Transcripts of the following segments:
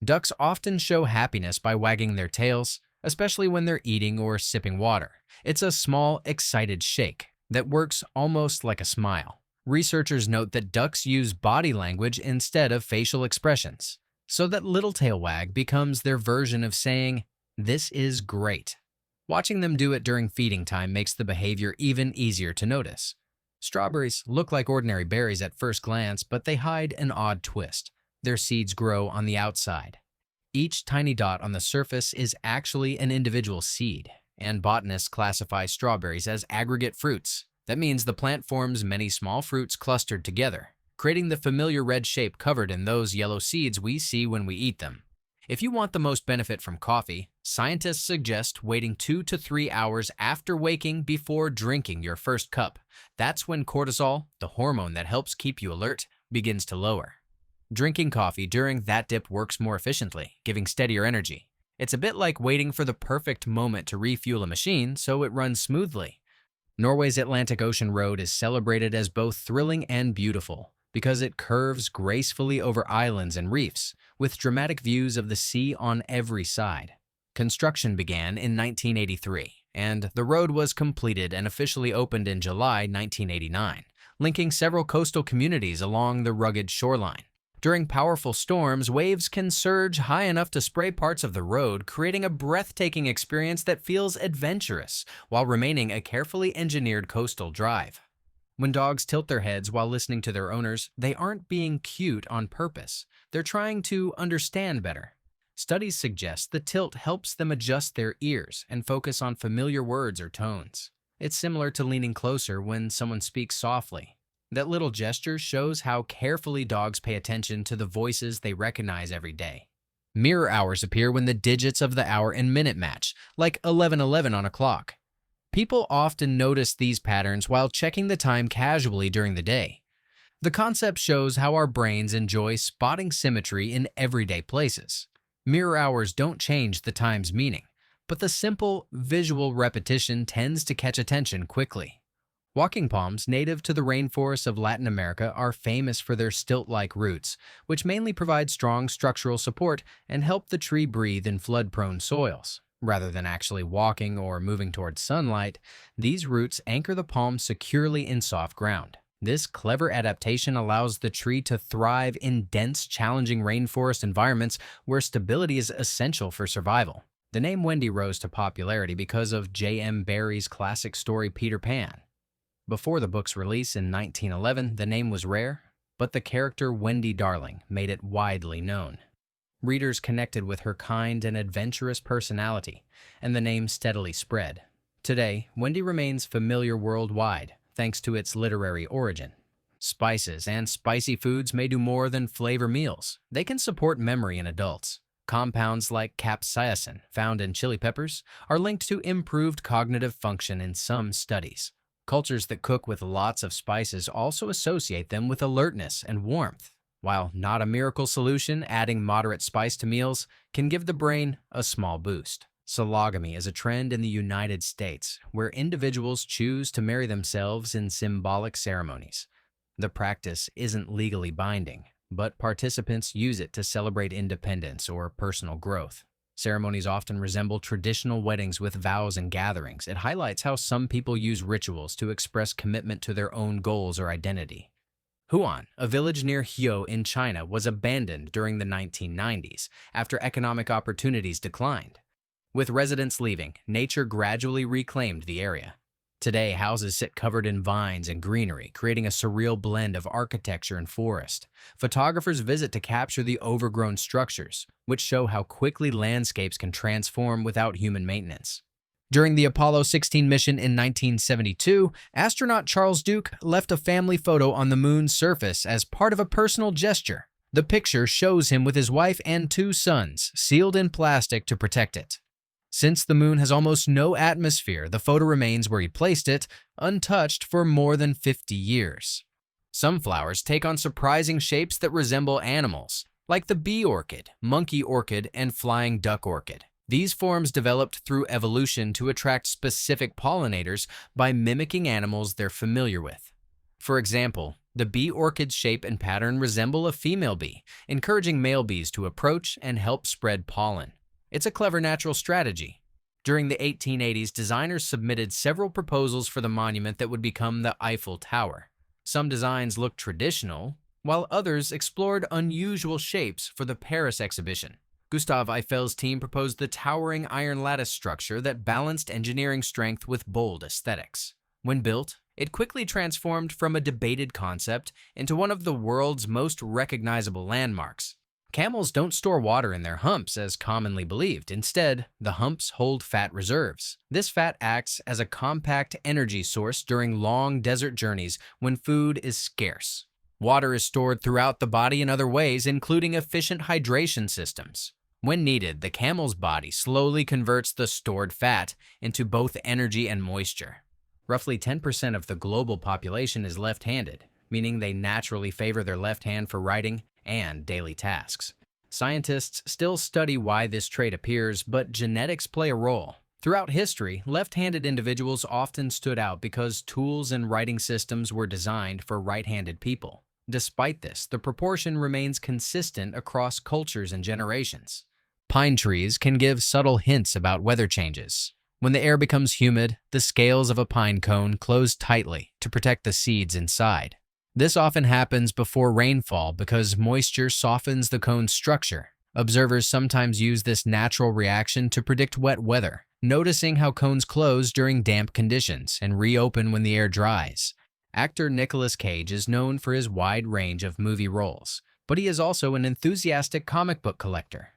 Ducks often show happiness by wagging their tails, especially when they're eating or sipping water. It's a small, excited shake that works almost like a smile. Researchers note that ducks use body language instead of facial expressions, so that little tail wag becomes their version of saying, "This is great." Watching them do it during feeding time makes the behavior even easier to notice. Strawberries look like ordinary berries at first glance, but they hide an odd twist. Their seeds grow on the outside. Each tiny dot on the surface is actually an individual seed, and botanists classify strawberries as aggregate fruits. That means the plant forms many small fruits clustered together, creating the familiar red shape covered in those yellow seeds we see when we eat them. If you want the most benefit from coffee, scientists suggest waiting 2 to 3 hours after waking before drinking your first cup. That's when cortisol, the hormone that helps keep you alert, begins to lower. Drinking coffee during that dip works more efficiently, giving steadier energy. It's a bit like waiting for the perfect moment to refuel a machine so it runs smoothly. Norway's Atlantic Ocean Road is celebrated as both thrilling and beautiful because it curves gracefully over islands and reefs, with dramatic views of the sea on every side. Construction began in 1983, and the road was completed and officially opened in July 1989, linking several coastal communities along the rugged shoreline. During powerful storms, waves can surge high enough to spray parts of the road, creating a breathtaking experience that feels adventurous while remaining a carefully engineered coastal drive. When dogs tilt their heads while listening to their owners, they aren't being cute on purpose. They're trying to understand better. Studies suggest the tilt helps them adjust their ears and focus on familiar words or tones. It's similar to leaning closer when someone speaks softly. That little gesture shows how carefully dogs pay attention to the voices they recognize every day. Mirror hours appear when the digits of the hour and minute match, like 11:11 on a clock. People often notice these patterns while checking the time casually during the day. The concept shows how our brains enjoy spotting symmetry in everyday places. Mirror hours don't change the time's meaning, but the simple visual repetition tends to catch attention quickly. Walking palms, native to the rainforests of Latin America, are famous for their stilt-like roots, which mainly provide strong structural support and help the tree breathe in flood-prone soils. Rather than actually walking or moving towards sunlight, these roots anchor the palm securely in soft ground. This clever adaptation allows the tree to thrive in dense, challenging rainforest environments where stability is essential for survival. The name Wendy rose to popularity because of J.M. Barrie's classic story Peter Pan. Before the book's release in 1911, the name was rare, but the character Wendy Darling made it widely known. Readers connected with her kind and adventurous personality, and the name steadily spread. Today, Wendy remains familiar worldwide, thanks to its literary origin. Spices and spicy foods may do more than flavor meals. They can support memory in adults. Compounds like capsaicin, found in chili peppers, are linked to improved cognitive function in some studies. Cultures that cook with lots of spices also associate them with alertness and warmth. While not a miracle solution, adding moderate spice to meals can give the brain a small boost. Sologamy is a trend in the United States, where individuals choose to marry themselves in symbolic ceremonies. The practice isn't legally binding, but participants use it to celebrate independence or personal growth. Ceremonies often resemble traditional weddings with vows and gatherings. It highlights how some people use rituals to express commitment to their own goals or identity. Huan, a village near Hyo in China, was abandoned during the 1990s after economic opportunities declined. With residents leaving, nature gradually reclaimed the area. Today, houses sit covered in vines and greenery, creating a surreal blend of architecture and forest. Photographers visit to capture the overgrown structures, which show how quickly landscapes can transform without human maintenance. During the Apollo 16 mission in 1972, astronaut Charles Duke left a family photo on the moon's surface as part of a personal gesture. The picture shows him with his wife and 2 sons, sealed in plastic to protect it. Since the moon has almost no atmosphere, the photo remains where he placed it, untouched for more than 50 years. Some flowers take on surprising shapes that resemble animals, like the bee orchid, monkey orchid, and flying duck orchid. These forms developed through evolution to attract specific pollinators by mimicking animals they're familiar with. For example, The bee orchid's shape and pattern resemble a female bee, encouraging male bees to approach and help spread pollen. It's a clever natural strategy. During the 1880s, designers submitted several proposals for the monument that would become the Eiffel Tower. Some designs looked traditional, while others explored unusual shapes for the Paris exhibition. Gustave Eiffel's team proposed the towering iron lattice structure that balanced engineering strength with bold aesthetics. When built, it quickly transformed from a debated concept into one of the world's most recognizable landmarks. Camels don't store water in their humps as commonly believed. Instead, the humps hold fat reserves. This fat acts as a compact energy source during long desert journeys when food is scarce. Water is stored throughout the body in other ways, including efficient hydration systems. When needed, the camel's body slowly converts the stored fat into both energy and moisture. Roughly 10% of the global population is left-handed, meaning they naturally favor their left hand for writing and daily tasks. Scientists still study why this trait appears, but genetics play a role. Throughout history, left-handed individuals often stood out because tools and writing systems were designed for right-handed people. Despite this, the proportion remains consistent across cultures and generations. Pine trees can give subtle hints about weather changes. When the air becomes humid, the scales of a pine cone close tightly to protect the seeds inside. This often happens before rainfall because moisture softens the cone's structure. Observers sometimes use this natural reaction to predict wet weather, noticing how cones close during damp conditions and reopen when the air dries. Actor Nicolas Cage is known for his wide range of movie roles, but he is also an enthusiastic comic book collector.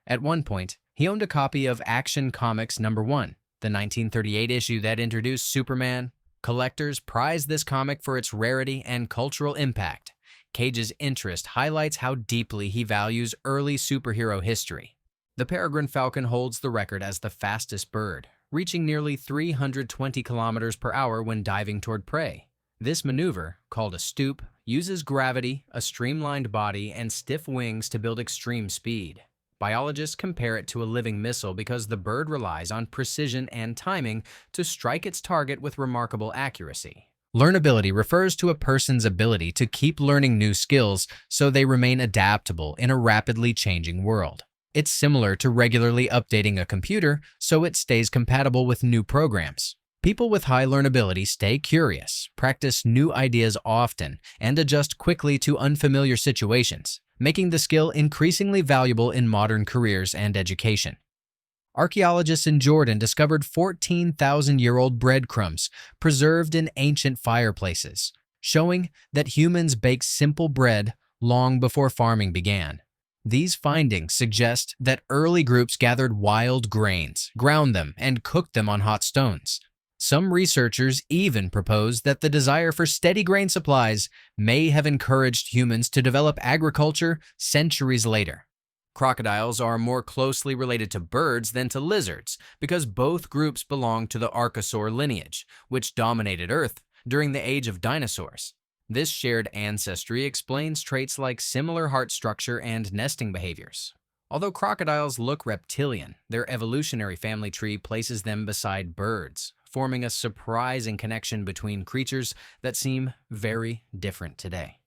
At one point, he owned a copy of Action Comics #1, the 1938 issue that introduced Superman. Collectors prize this comic for its rarity and cultural impact. Cage's interest highlights how deeply he values early superhero history. The peregrine falcon holds the record as the fastest bird, reaching nearly 320 kilometers per hour when diving toward prey. This maneuver, called a stoop, uses gravity, a streamlined body, and stiff wings to build extreme speed. Biologists compare it to a living missile because the bird relies on precision and timing to strike its target with remarkable accuracy. Learnability refers to a person's ability to keep learning new skills so they remain adaptable in a rapidly changing world. It's similar to regularly updating a computer so it stays compatible with new programs. People with high learnability stay curious, practice new ideas often, and adjust quickly to unfamiliar situations, making the skill increasingly valuable in modern careers and education. Archaeologists in Jordan discovered 14,000-year-old breadcrumbs preserved in ancient fireplaces, showing that humans baked simple bread long before farming began. These findings suggest that early groups gathered wild grains, ground them, and cooked them on hot stones. Some researchers even propose that the desire for steady grain supplies may have encouraged humans to develop agriculture centuries later. Crocodiles are more closely related to birds than to lizards because both groups belong to the Archosaur lineage, which dominated Earth during the age of dinosaurs. This shared ancestry explains traits like similar heart structure and nesting behaviors. Although crocodiles look reptilian, their evolutionary family tree places them beside birds, forming a surprising connection between creatures that seem very different today.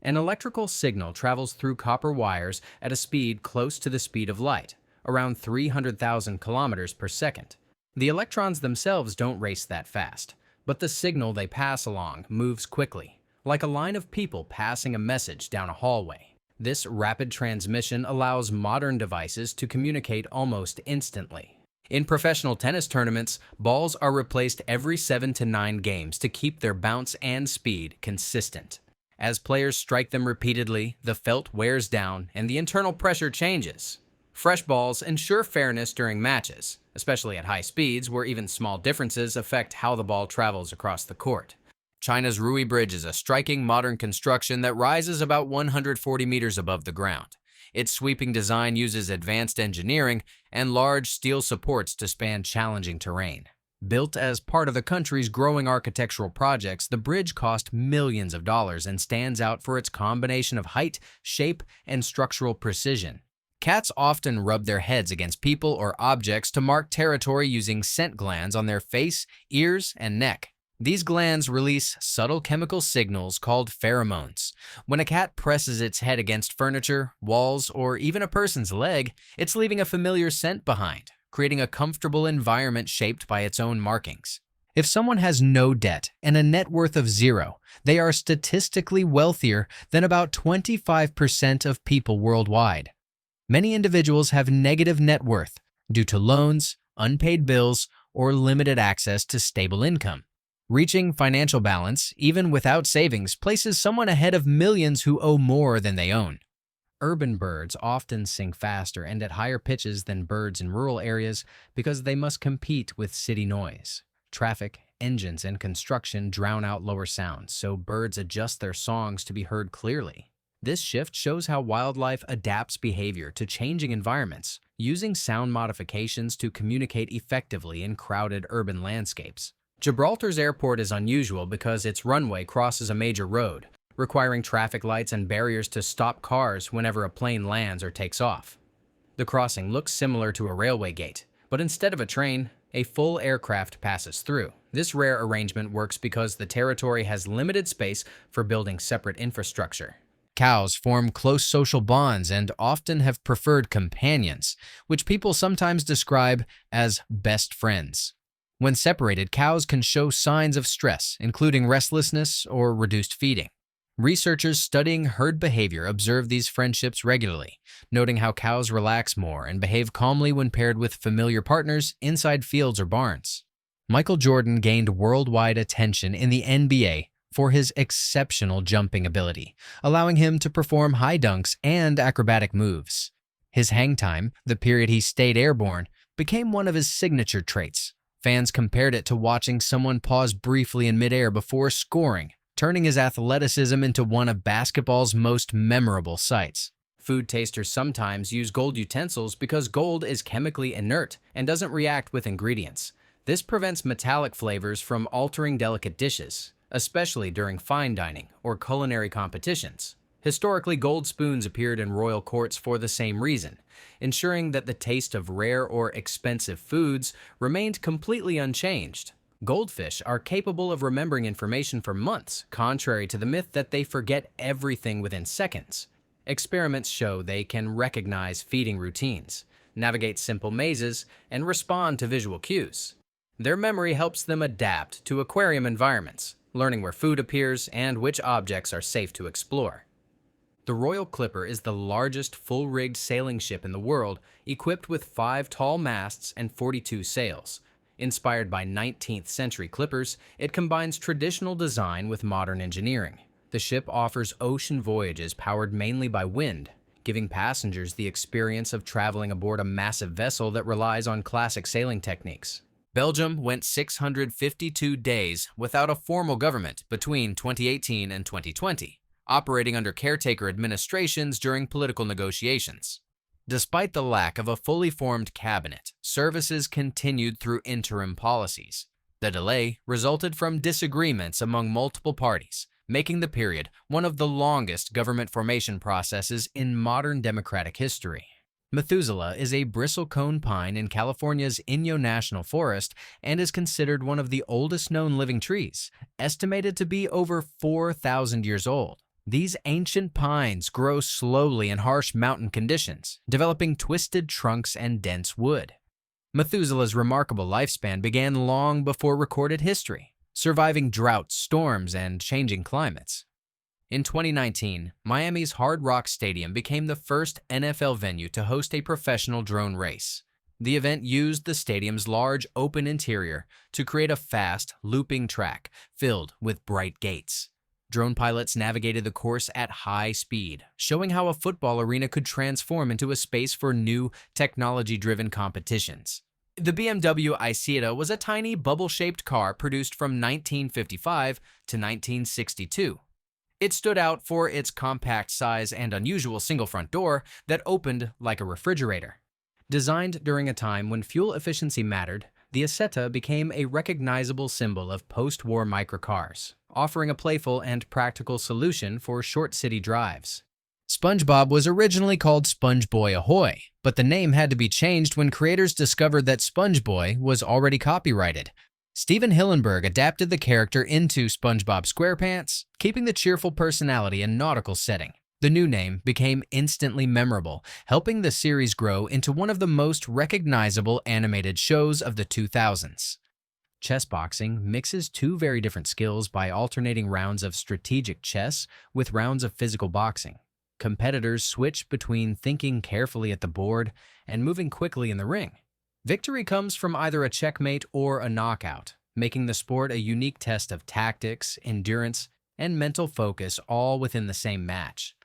An electrical signal travels through copper wires at a speed close to the speed of light, around 300,000 kilometers per second. The electrons themselves don't race that fast, but the signal they pass along moves quickly, like a line of people passing a message down a hallway. This rapid transmission allows modern devices to communicate almost instantly. In professional tennis tournaments, balls are replaced every 7 to 9 games to keep their bounce and speed consistent. As players strike them repeatedly, the felt wears down and the internal pressure changes. Fresh balls ensure fairness during matches, especially at high speeds where even small differences affect how the ball travels across the court. China's Rui Bridge is a striking modern construction that rises about 140 meters above the ground. Its sweeping design uses advanced engineering and large steel supports to span challenging terrain. Built as part of the country's growing architectural projects, the bridge cost millions of dollars and stands out for its combination of height, shape, and structural precision. Cats often rub their heads against people or objects to mark territory using scent glands on their face, ears, and neck. These glands release subtle chemical signals called pheromones. When a cat presses its head against furniture, walls, or even a person's leg, it's leaving a familiar scent behind, creating a comfortable environment shaped by its own markings. If someone has no debt and a net worth of zero, they are statistically wealthier than about 25% of people worldwide. Many individuals have negative net worth due to loans, unpaid bills, or limited access to stable income. Reaching financial balance, even without savings, places someone ahead of millions who owe more than they own. Urban birds often sing faster and at higher pitches than birds in rural areas because they must compete with city noise. Traffic, engines, and construction drown out lower sounds, so birds adjust their songs to be heard clearly. This shift shows how wildlife adapts behavior to changing environments, using sound modifications to communicate effectively in crowded urban landscapes. Gibraltar's airport is unusual because its runway crosses a major road, requiring traffic lights and barriers to stop cars whenever a plane lands or takes off. The crossing looks similar to a railway gate, but instead of a train, a full aircraft passes through. This rare arrangement works because the territory has limited space for building separate infrastructure. Cows form close social bonds and often have preferred companions, which people sometimes describe as best friends. When separated, cows can show signs of stress, including restlessness or reduced feeding. Researchers studying herd behavior observe these friendships regularly, noting how cows relax more and behave calmly when paired with familiar partners inside fields or barns. Michael Jordan gained worldwide attention in the NBA for his exceptional jumping ability, allowing him to perform high dunks and acrobatic moves. His hang time, the period he stayed airborne, became one of his signature traits. Fans compared it to watching someone pause briefly in midair before scoring, turning his athleticism into one of basketball's most memorable sights. Food tasters sometimes use gold utensils because gold is chemically inert and doesn't react with ingredients. This prevents metallic flavors from altering delicate dishes, especially during fine dining or culinary competitions. Historically, gold spoons appeared in royal courts for the same reason, ensuring that the taste of rare or expensive foods remained completely unchanged. Goldfish are capable of remembering information for months, contrary to the myth that they forget everything within seconds. Experiments show they can recognize feeding routines, navigate simple mazes, and respond to visual cues. Their memory helps them adapt to aquarium environments, learning where food appears and which objects are safe to explore. The Royal Clipper is the largest full-rigged sailing ship in the world, equipped with 5 tall masts and 42 sails. Inspired by 19th century clippers, it combines traditional design with modern engineering. The ship offers ocean voyages powered mainly by wind, giving passengers the experience of traveling aboard a massive vessel that relies on classic sailing techniques. Belgium went 652 days without a formal government between 2018 and 2020. Operating under caretaker administrations during political negotiations. Despite the lack of a fully formed cabinet, services continued through interim policies. The delay resulted from disagreements among multiple parties, making the period one of the longest government formation processes in modern democratic history. Methuselah is a bristlecone pine in California's Inyo National Forest and is considered one of the oldest known living trees, estimated to be over 4,000 years old. These ancient pines grow slowly in harsh mountain conditions, developing twisted trunks and dense wood. Methuselah's remarkable lifespan began long before recorded history, surviving droughts, storms, and changing climates. In 2019, Miami's Hard Rock Stadium became the first NFL venue to host a professional drone race. The event used the stadium's large open interior to create a fast, looping track filled with bright gates. Drone pilots navigated the course at high speed, showing how a football arena could transform into a space for new, technology-driven competitions. The BMW i-Citta was a tiny, bubble-shaped car produced from 1955 to 1962. It stood out for its compact size and unusual single-front door that opened like a refrigerator. Designed during a time when fuel efficiency mattered, the i-Citta became a recognizable symbol of post-war microcars, offering a playful and practical solution for short city drives. SpongeBob was originally called SpongeBoy Ahoy, but the name had to be changed when creators discovered that SpongeBoy was already copyrighted. Steven Hillenburg adapted the character into SpongeBob SquarePants, keeping the cheerful personality and nautical setting. The new name became instantly memorable, helping the series grow into one of the most recognizable animated shows of the 2000s. Chess boxing mixes two very different skills by alternating rounds of strategic chess with rounds of physical boxing. Competitors switch between thinking carefully at the board and moving quickly in the ring. Victory comes from either a checkmate or a knockout, making the sport a unique test of tactics, endurance, and mental focus all within the same match.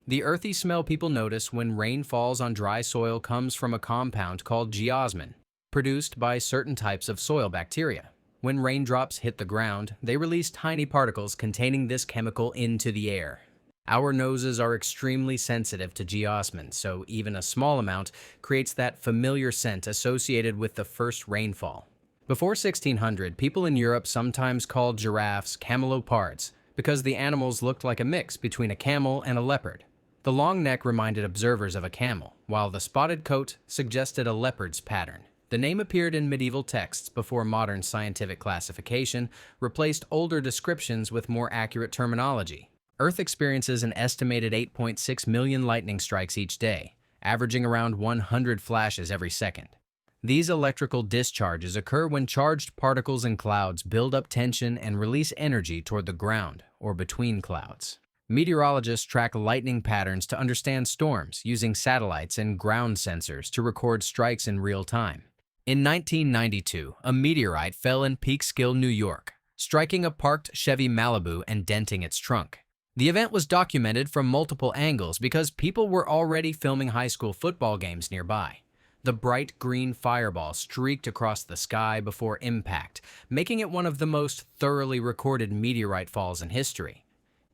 The earthy smell people notice when rain falls on dry soil comes from a compound called geosmin, produced by certain types of soil bacteria. When raindrops hit the ground, they release tiny particles containing this chemical into the air. Our noses are extremely sensitive to geosmin, so even a small amount creates that familiar scent associated with the first rainfall. Before 1600, people in Europe sometimes called giraffes camelopards because the animals looked like a mix between a camel and a leopard. The long neck reminded observers of a camel, while the spotted coat suggested a leopard's pattern. The name appeared in medieval texts before modern scientific classification replaced older descriptions with more accurate terminology. Earth experiences an estimated 8.6 million lightning strikes each day, averaging around 100 flashes every second. These electrical discharges occur when charged particles in clouds build up tension and release energy toward the ground or between clouds. Meteorologists track lightning patterns to understand storms using satellites and ground sensors to record strikes in real time. In 1992, a meteorite fell in Peekskill, New York, striking a parked Chevy Malibu and denting its trunk. The event was documented from multiple angles because people were already filming high school football games nearby. The bright green fireball streaked across the sky before impact, making it one of the most thoroughly recorded meteorite falls in history.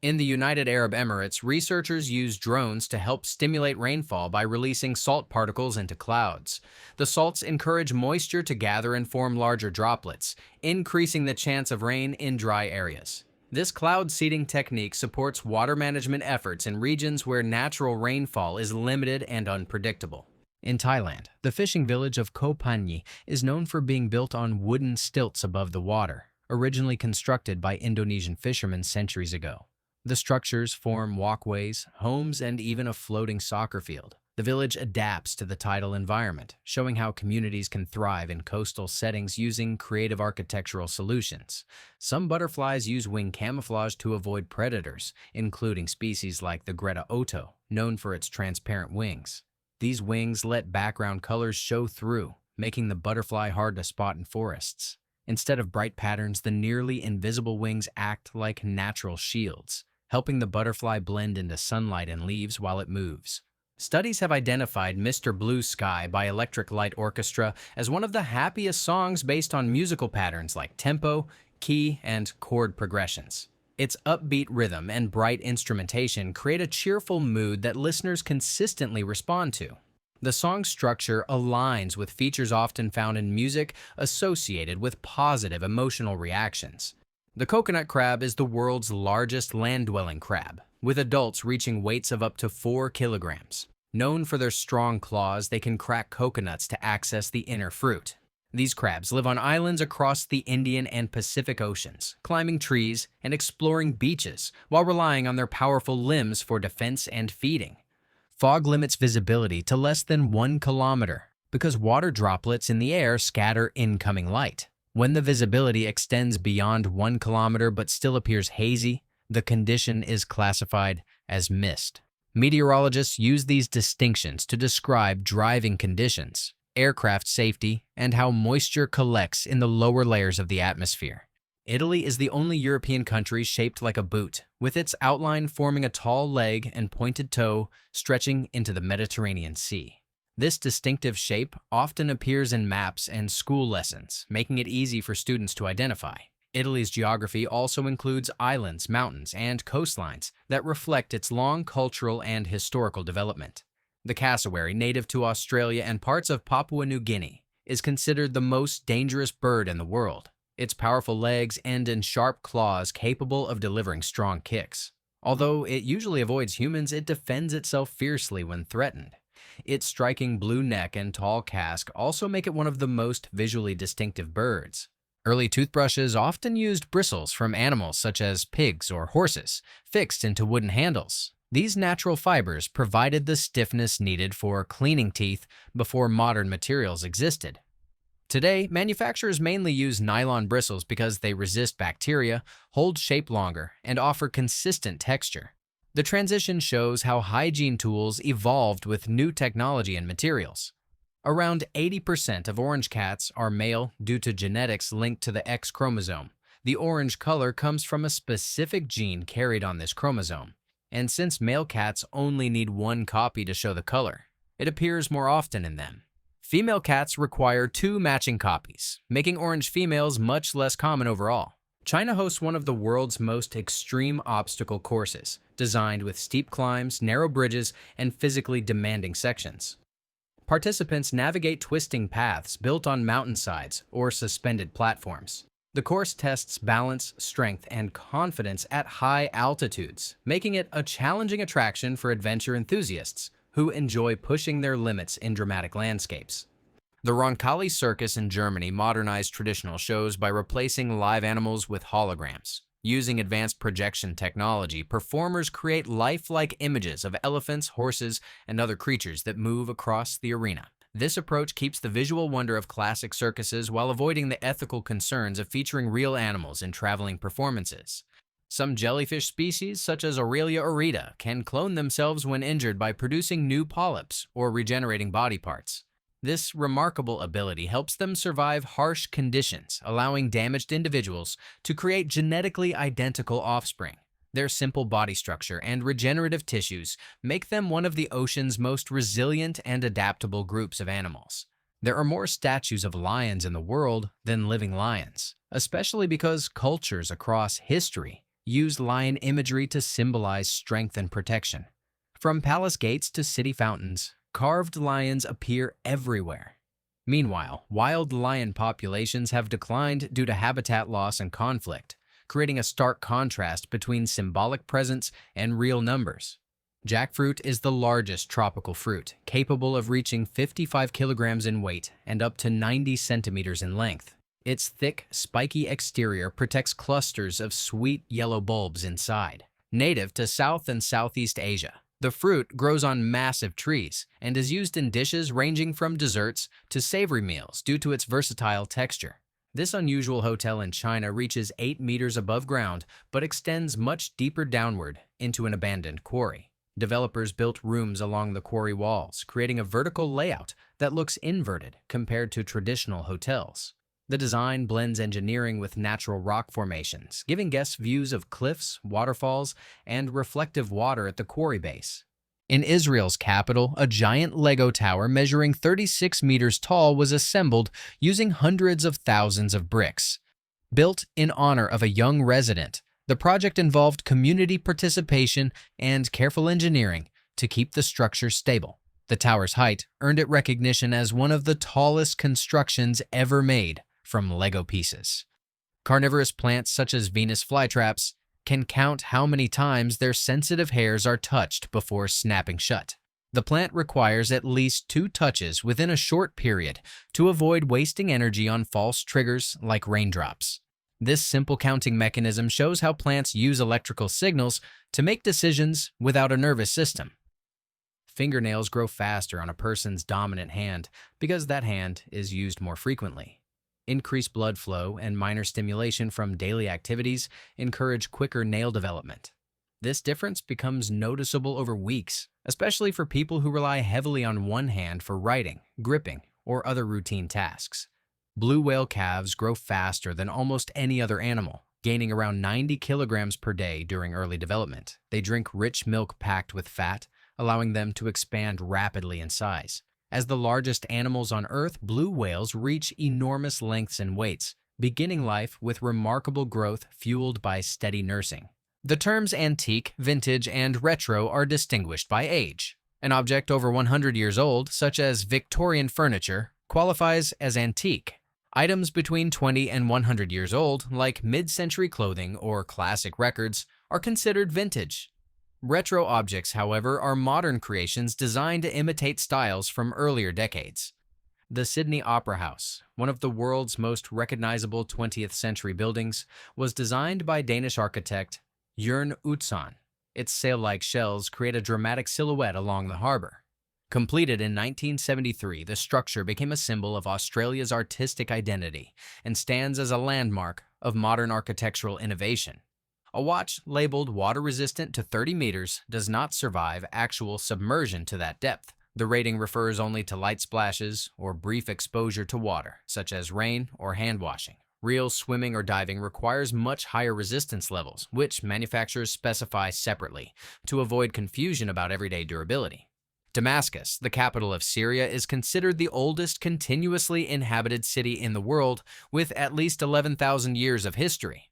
In the United Arab Emirates, researchers use drones to help stimulate rainfall by releasing salt particles into clouds. The salts encourage moisture to gather and form larger droplets, increasing the chance of rain in dry areas. This cloud seeding technique supports water management efforts in regions where natural rainfall is limited and unpredictable. In Thailand, the fishing village of Koh Phangan is known for being built on wooden stilts above the water, originally constructed by Indonesian fishermen centuries ago. The structures form walkways, homes, and even a floating soccer field. The village adapts to the tidal environment, showing how communities can thrive in coastal settings using creative architectural solutions. Some butterflies use wing camouflage to avoid predators, including species like the Greta Otto, known for its transparent wings. These wings let background colors show through, making the butterfly hard to spot in forests. Instead of bright patterns, the nearly invisible wings act like natural shields, helping the butterfly blend into sunlight and leaves while it moves. Studies have identified Mr. Blue Sky by Electric Light Orchestra as one of the happiest songs based on musical patterns like tempo, key, and chord progressions. Its upbeat rhythm and bright instrumentation create a cheerful mood that listeners consistently respond to. The song's structure aligns with features often found in music associated with positive emotional reactions. The coconut crab is the world's largest land-dwelling crab, with adults reaching weights of up to 4 kilograms. Known for their strong claws, they can crack coconuts to access the inner fruit. These crabs live on islands across the Indian and Pacific Oceans, climbing trees and exploring beaches while relying on their powerful limbs for defense and feeding. Fog limits visibility to less than 1 kilometer because water droplets in the air scatter incoming light. When the visibility extends beyond 1 kilometer but still appears hazy, the condition is classified as mist. Meteorologists use these distinctions to describe driving conditions, aircraft safety, and how moisture collects in the lower layers of the atmosphere. Italy is the only European country shaped like a boot, with its outline forming a tall leg and pointed toe stretching into the Mediterranean Sea. This distinctive shape often appears in maps and school lessons, making it easy for students to identify. Italy's geography also includes islands, mountains, and coastlines that reflect its long cultural and historical development. The cassowary, native to Australia and parts of Papua New Guinea, is considered the most dangerous bird in the world. Its powerful legs end in sharp claws capable of delivering strong kicks. Although it usually avoids humans, it defends itself fiercely when threatened. Its striking blue neck and tall casque also make it one of the most visually distinctive birds. Early toothbrushes often used bristles from animals such as pigs or horses, fixed into wooden handles. These natural fibers provided the stiffness needed for cleaning teeth before modern materials existed. Today, manufacturers mainly use nylon bristles because they resist bacteria, hold shape longer, and offer consistent texture. The transition shows how hygiene tools evolved with new technology and materials. Around 80% of orange cats are male due to genetics linked to the X chromosome. The orange color comes from a specific gene carried on this chromosome. And since male cats only need one copy to show the color, it appears more often in them. Female cats require two matching copies, making orange females much less common overall. China hosts one of the world's most extreme obstacle courses, designed with steep climbs, narrow bridges, and physically demanding sections. Participants navigate twisting paths built on mountainsides or suspended platforms. The course tests balance, strength, and confidence at high altitudes, making it a challenging attraction for adventure enthusiasts who enjoy pushing their limits in dramatic landscapes. The Roncalli Circus in Germany modernized traditional shows by replacing live animals with holograms. Using advanced projection technology, performers create lifelike images of elephants, horses, and other creatures that move across the arena. This approach keeps the visual wonder of classic circuses while avoiding the ethical concerns of featuring real animals in traveling performances. Some jellyfish species, such as Aurelia aurita, can clone themselves when injured by producing new polyps or regenerating body parts. This remarkable ability helps them survive harsh conditions, allowing damaged individuals to create genetically identical offspring. Their simple body structure and regenerative tissues make them one of the ocean's most resilient and adaptable groups of animals. There are more statues of lions in the world than living lions, especially because cultures across history used lion imagery to symbolize strength and protection. From palace gates to city fountains, carved lions appear everywhere. Meanwhile, wild lion populations have declined due to habitat loss and conflict, creating a stark contrast between symbolic presence and real numbers. Jackfruit is the largest tropical fruit, capable of reaching 55 kilograms in weight and up to 90 centimeters in length. Its thick, spiky exterior protects clusters of sweet yellow bulbs inside. Native to South and Southeast Asia, the fruit grows on massive trees and is used in dishes ranging from desserts to savory meals due to its versatile texture. This unusual hotel in China reaches 8 meters above ground but extends much deeper downward into an abandoned quarry. Developers built rooms along the quarry walls, creating a vertical layout that looks inverted compared to traditional hotels. The design blends engineering with natural rock formations, giving guests views of cliffs, waterfalls, and reflective water at the quarry base. In Israel's capital, a giant Lego tower measuring 36 meters tall was assembled using hundreds of thousands of bricks. Built in honor of a young resident, the project involved community participation and careful engineering to keep the structure stable. The tower's height earned it recognition as one of the tallest constructions ever made from Lego pieces. Carnivorous plants such as Venus flytraps can count how many times their sensitive hairs are touched before snapping shut. The plant requires at least 2 touches within a short period to avoid wasting energy on false triggers like raindrops. This simple counting mechanism shows how plants use electrical signals to make decisions without a nervous system. Fingernails grow faster on a person's dominant hand because that hand is used more frequently. Increased blood flow and minor stimulation from daily activities encourage quicker nail development. This difference becomes noticeable over weeks, especially for people who rely heavily on one hand for writing, gripping, or other routine tasks. Blue whale calves grow faster than almost any other animal, gaining around 90 kilograms per day during early development. They drink rich milk packed with fat, allowing them to expand rapidly in size. As the largest animals on Earth, blue whales reach enormous lengths and weights, beginning life with remarkable growth fueled by steady nursing. The terms antique, vintage, and retro are distinguished by age. An object over 100 years old, such as Victorian furniture, qualifies as antique. Items between 20 and 100 years old, like mid-century clothing or classic records, are considered vintage. Retro objects, however, are modern creations designed to imitate styles from earlier decades. The Sydney Opera House, one of the world's most recognizable 20th century buildings, was designed by Danish architect Jørn Utzon. Its sail-like shells create a dramatic silhouette along the harbor. Completed in 1973, the structure became a symbol of Australia's artistic identity and stands as a landmark of modern architectural innovation. A watch labeled water-resistant to 30 meters does not survive actual submersion to that depth. The rating refers only to light splashes or brief exposure to water, such as rain or hand washing. Real swimming or diving requires much higher resistance levels, which manufacturers specify separately to avoid confusion about everyday durability. Damascus, the capital of Syria, is considered the oldest continuously inhabited city in the world, with at least 11,000 years of history.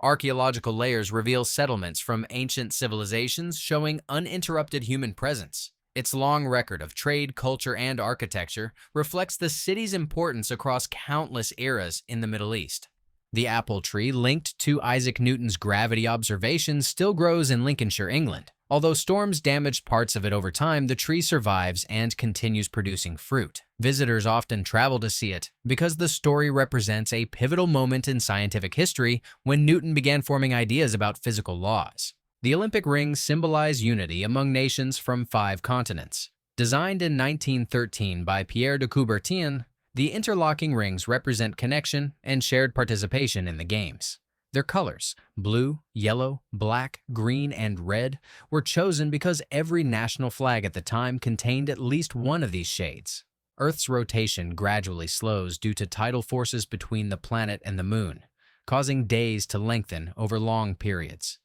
Archaeological layers reveal settlements from ancient civilizations showing uninterrupted human presence. Its long record of trade, culture, and architecture reflects the city's importance across countless eras in the Middle East. The apple tree, linked to Isaac Newton's gravity observations, still grows in Lincolnshire, England. Although storms damaged parts of it over time, the tree survives and continues producing fruit. Visitors often travel to see it because the story represents a pivotal moment in scientific history when Newton began forming ideas about physical laws. The Olympic rings symbolize unity among nations from 5 continents. Designed in 1913 by Pierre de Coubertin, the interlocking rings represent connection and shared participation in the games. Their colors, blue, yellow, black, green, and red, were chosen because every national flag at the time contained at least one of these shades. Earth's rotation gradually slows due to tidal forces between the planet and the moon, causing days to lengthen over long periods.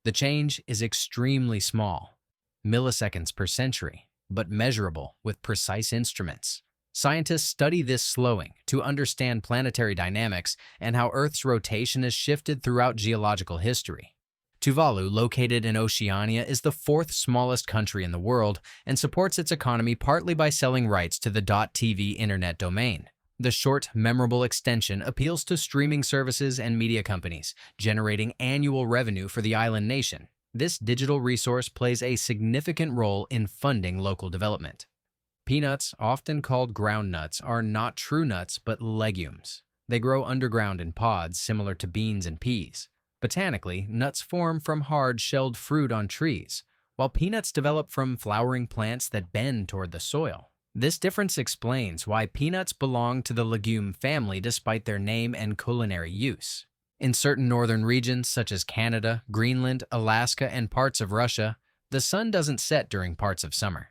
The change is extremely small, milliseconds per century, but measurable with precise instruments. Scientists study this slowing to understand planetary dynamics and how Earth's rotation has shifted throughout geological history. Tuvalu, located in Oceania, is the 4th smallest country in the world and supports its economy partly by selling rights to the .tv internet domain. The short, memorable extension appeals to streaming services and media companies, generating annual revenue for the island nation. This digital resource plays a significant role in funding local development. Peanuts, often called ground nuts, are not true nuts but legumes. They grow underground in pods similar to beans and peas. Botanically, nuts form from hard, shelled fruit on trees, while peanuts develop from flowering plants that bend toward the soil. This difference explains why peanuts belong to the legume family despite their name and culinary use. In certain northern regions, such as Canada, Greenland, Alaska, and parts of Russia, the sun doesn't set during parts of summer.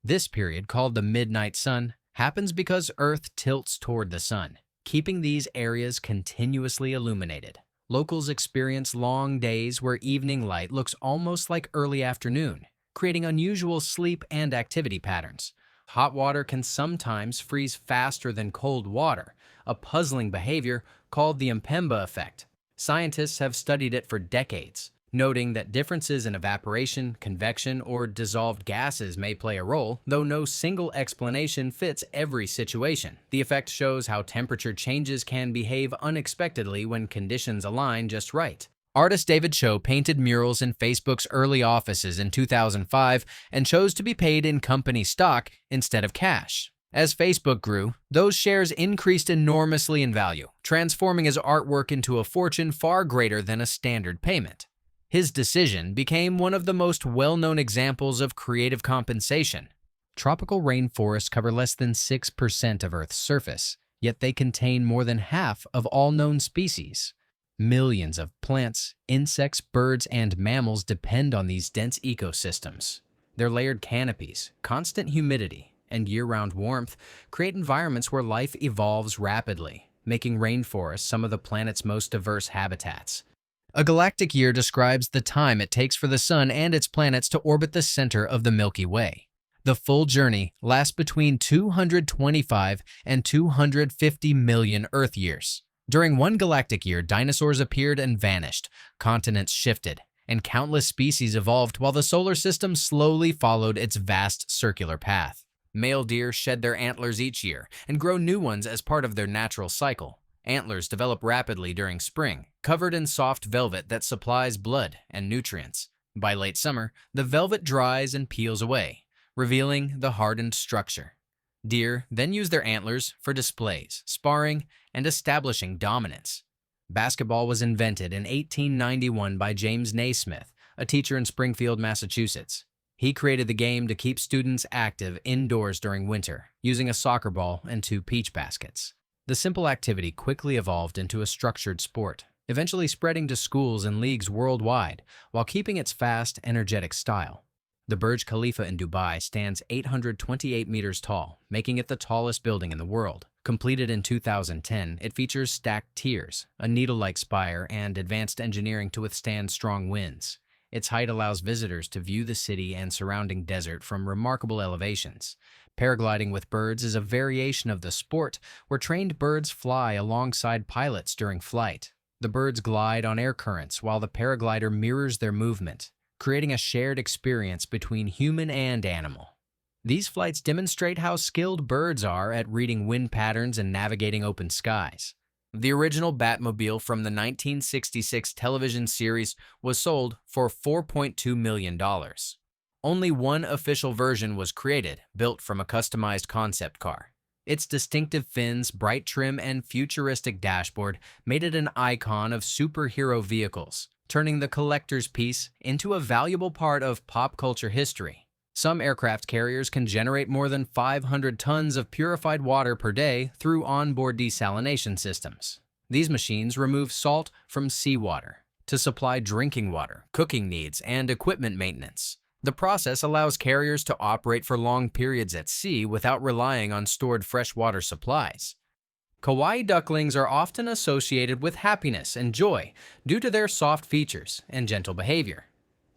This period, called the midnight sun, happens because Earth tilts toward the sun, keeping these areas continuously illuminated. Locals experience long days where evening light looks almost like early afternoon, creating unusual sleep and activity patterns. Hot water can sometimes freeze faster than cold water, a puzzling behavior called the Mpemba effect. Scientists have studied it for decades, noting that differences in evaporation, convection, or dissolved gases may play a role, though no single explanation fits every situation. The effect shows how temperature changes can behave unexpectedly when conditions align just right. Artist David Cho painted murals in Facebook's early offices in 2005 and chose to be paid in company stock instead of cash. As Facebook grew, those shares increased enormously in value, transforming his artwork into a fortune far greater than a standard payment. His decision became one of the most well-known examples of creative compensation. Tropical rainforests cover less than 6% of Earth's surface, yet they contain more than half of all known species. Millions of plants, insects, birds, and mammals depend on these dense ecosystems. Their layered canopies, constant humidity, and year-round warmth create environments where life evolves rapidly, making rainforests some of the planet's most diverse habitats. A galactic year describes the time it takes for the Sun and its planets to orbit the center of the Milky Way. The full journey lasts between 225 and 250 million Earth years. During one galactic year, dinosaurs appeared and vanished, continents shifted, and countless species evolved while the solar system slowly followed its vast circular path. Male deer shed their antlers each year and grow new ones as part of their natural cycle. Antlers develop rapidly during spring, covered in soft velvet that supplies blood and nutrients. By late summer, the velvet dries and peels away, revealing the hardened structure. Deer then use their antlers for displays, sparring, and establishing dominance. Basketball was invented in 1891 by James Naismith, a teacher in Springfield, Massachusetts. He created the game to keep students active indoors during winter, using a soccer ball and two peach baskets. The simple activity quickly evolved into a structured sport, eventually spreading to schools and leagues worldwide, while keeping its fast, energetic style. The Burj Khalifa in Dubai stands 828 meters tall, making it the tallest building in the world. Completed in 2010, it features stacked tiers, a needle-like spire, and advanced engineering to withstand strong winds. Its height allows visitors to view the city and surrounding desert from remarkable elevations. Paragliding with birds is a variation of the sport where trained birds fly alongside pilots during flight. The birds glide on air currents while the paraglider mirrors their movement, creating a shared experience between human and animal. These flights demonstrate how skilled birds are at reading wind patterns and navigating open skies. The original Batmobile from the 1966 television series was sold for $4.2 million. Only one official version was created, built from a customized concept car. Its distinctive fins, bright trim, and futuristic dashboard made it an icon of superhero vehicles, turning the collector's piece into a valuable part of pop culture history. Some aircraft carriers can generate more than 500 tons of purified water per day through onboard desalination systems. These machines remove salt from seawater to supply drinking water, cooking needs, and equipment maintenance. The process allows carriers to operate for long periods at sea without relying on stored freshwater supplies. Kawaii ducklings are often associated with happiness and joy due to their soft features and gentle behavior.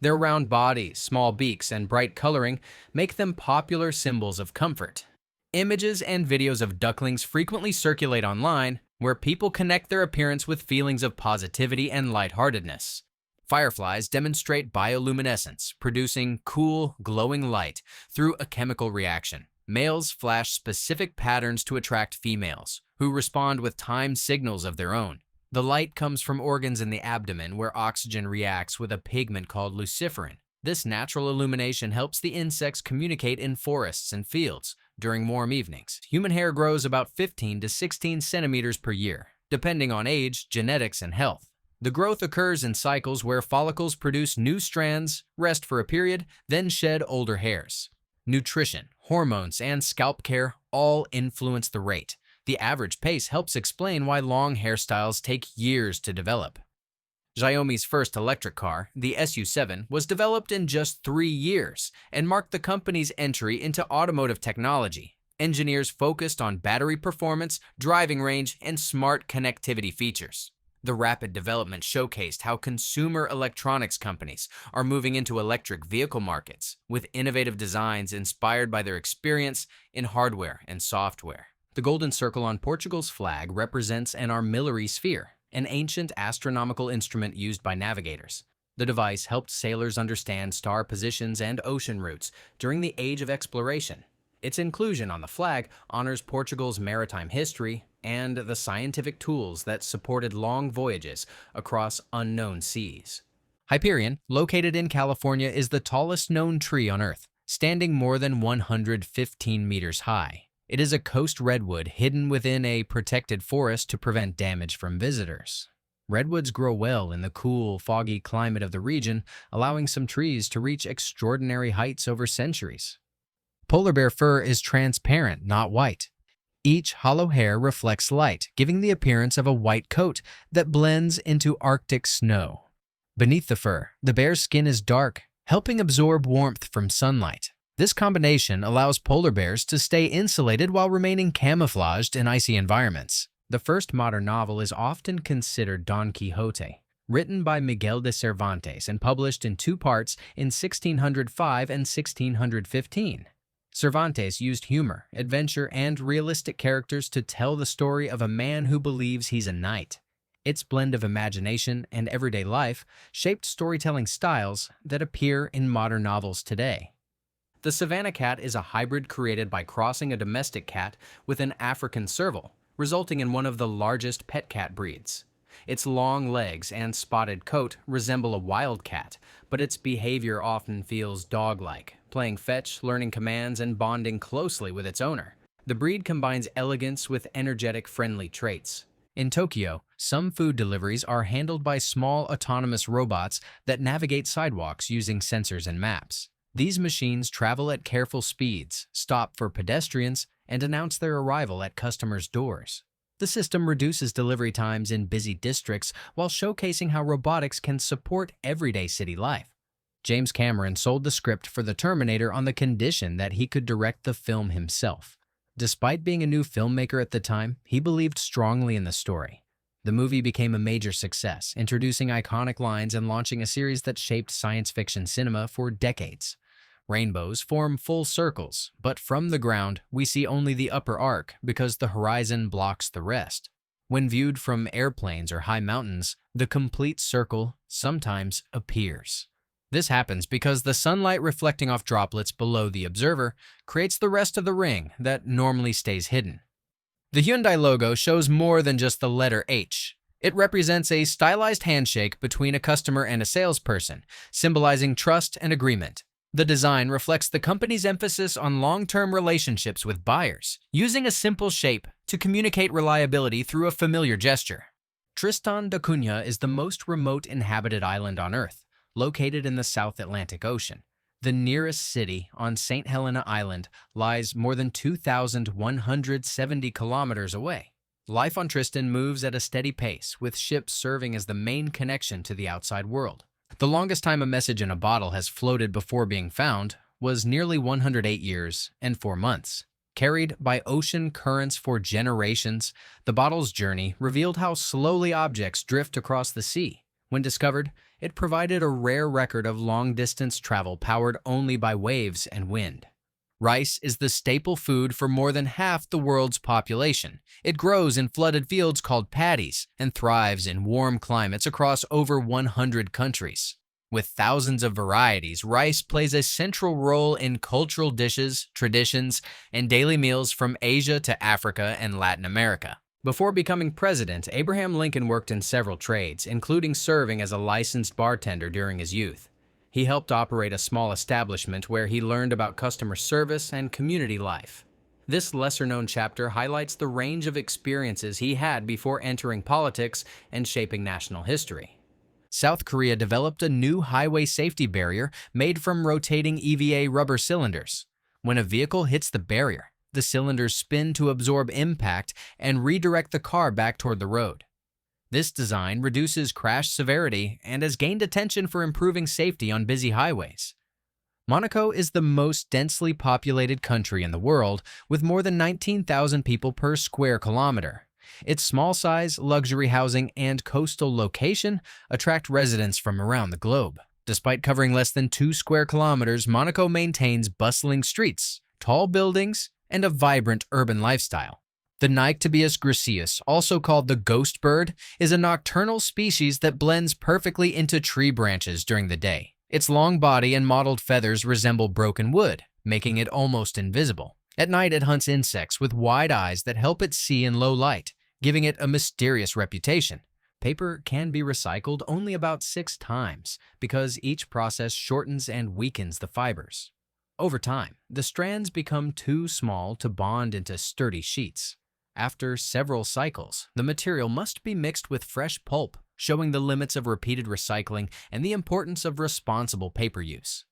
Their round bodies, small beaks, and bright coloring make them popular symbols of comfort. Images and videos of ducklings frequently circulate online, where people connect their appearance with feelings of positivity and lightheartedness. Fireflies demonstrate bioluminescence, producing cool, glowing light through a chemical reaction. Males flash specific patterns to attract females, who respond with timed signals of their own. The light comes from organs in the abdomen where oxygen reacts with a pigment called luciferin. This natural illumination helps the insects communicate in forests and fields. During warm evenings, human hair grows about 15 to 16 centimeters per year, depending on age, genetics, and health. The growth occurs in cycles where follicles produce new strands, rest for a period, then shed older hairs. Nutrition, hormones, and scalp care all influence the rate. The average pace helps explain why long hairstyles take years to develop. Xiaomi's first electric car, the SU7, was developed in just 3 years and marked the company's entry into automotive technology. Engineers focused on battery performance, driving range, and smart connectivity features. The rapid development showcased how consumer electronics companies are moving into electric vehicle markets with innovative designs inspired by their experience in hardware and software. The golden circle on Portugal's flag represents an armillary sphere, an ancient astronomical instrument used by navigators. The device helped sailors understand star positions and ocean routes during the Age of Exploration. Its inclusion on the flag honors Portugal's maritime history and the scientific tools that supported long voyages across unknown seas. Hyperion, located in California, is the tallest known tree on Earth, standing more than 115 meters high. It is a coast redwood hidden within a protected forest to prevent damage from visitors. Redwoods grow well in the cool, foggy climate of the region, allowing some trees to reach extraordinary heights over centuries. Polar bear fur is transparent, not white. Each hollow hair reflects light, giving the appearance of a white coat that blends into Arctic snow. Beneath the fur, the bear's skin is dark, helping absorb warmth from sunlight. This combination allows polar bears to stay insulated while remaining camouflaged in icy environments. The first modern novel is often considered Don Quixote, written by Miguel de Cervantes and published in 2 parts in 1605 and 1615. Cervantes used humor, adventure, and realistic characters to tell the story of a man who believes he's a knight. Its blend of imagination and everyday life shaped storytelling styles that appear in modern novels today. The Savannah cat is a hybrid created by crossing a domestic cat with an African serval, resulting in one of the largest pet cat breeds. Its long legs and spotted coat resemble a wild cat, but its behavior often feels dog-like, playing fetch, learning commands, and bonding closely with its owner. The breed combines elegance with energetic, friendly traits. In Tokyo, some food deliveries are handled by small autonomous robots that navigate sidewalks using sensors and maps. These machines travel at careful speeds, stop for pedestrians, and announce their arrival at customers' doors. The system reduces delivery times in busy districts while showcasing how robotics can support everyday city life. James Cameron sold the script for The Terminator on the condition that he could direct the film himself. Despite being a new filmmaker at the time, he believed strongly in the story. The movie became a major success, introducing iconic lines and launching a series that shaped science fiction cinema for decades. Rainbows form full circles, but from the ground, we see only the upper arc because the horizon blocks the rest. When viewed from airplanes or high mountains, the complete circle sometimes appears. This happens because the sunlight reflecting off droplets below the observer creates the rest of the ring that normally stays hidden. The Hyundai logo shows more than just the letter H. It represents a stylized handshake between a customer and a salesperson, symbolizing trust and agreement. The design reflects the company's emphasis on long-term relationships with buyers, using a simple shape to communicate reliability through a familiar gesture. Tristan da Cunha is the most remote inhabited island on Earth, located in the South Atlantic Ocean. The nearest city on St. Helena Island lies more than 2,170 kilometers away. Life on Tristan moves at a steady pace, with ships serving as the main connection to the outside world. The longest time a message in a bottle has floated before being found was nearly 108 years and 4 months. Carried by ocean currents for generations, the bottle's journey revealed how slowly objects drift across the sea. When discovered, it provided a rare record of long-distance travel powered only by waves and wind. Rice is the staple food for more than half the world's population. It grows in flooded fields called paddies and thrives in warm climates across over 100 countries. With thousands of varieties, rice plays a central role in cultural dishes, traditions, and daily meals from Asia to Africa and Latin America. Before becoming president, Abraham Lincoln worked in several trades, including serving as a licensed bartender during his youth. He helped operate a small establishment where he learned about customer service and community life. This lesser-known chapter highlights the range of experiences he had before entering politics and shaping national history. South Korea developed a new highway safety barrier made from rotating EVA rubber cylinders. When a vehicle hits the barrier, the cylinders spin to absorb impact and redirect the car back toward the road. This design reduces crash severity and has gained attention for improving safety on busy highways. Monaco is the most densely populated country in the world, with more than 19,000 people per square kilometer. Its small size, luxury housing, and coastal location attract residents from around the globe. Despite covering less than 2 square kilometers, Monaco maintains bustling streets, tall buildings, and a vibrant urban lifestyle. The Nyctibius griseus, also called the ghost bird, is a nocturnal species that blends perfectly into tree branches during the day. Its long body and mottled feathers resemble broken wood, making it almost invisible. At night, it hunts insects with wide eyes that help it see in low light, giving it a mysterious reputation. Paper can be recycled only about 6 times because each process shortens and weakens the fibers. Over time, the strands become too small to bond into sturdy sheets. After several cycles, the material must be mixed with fresh pulp, showing the limits of repeated recycling and the importance of responsible paper use.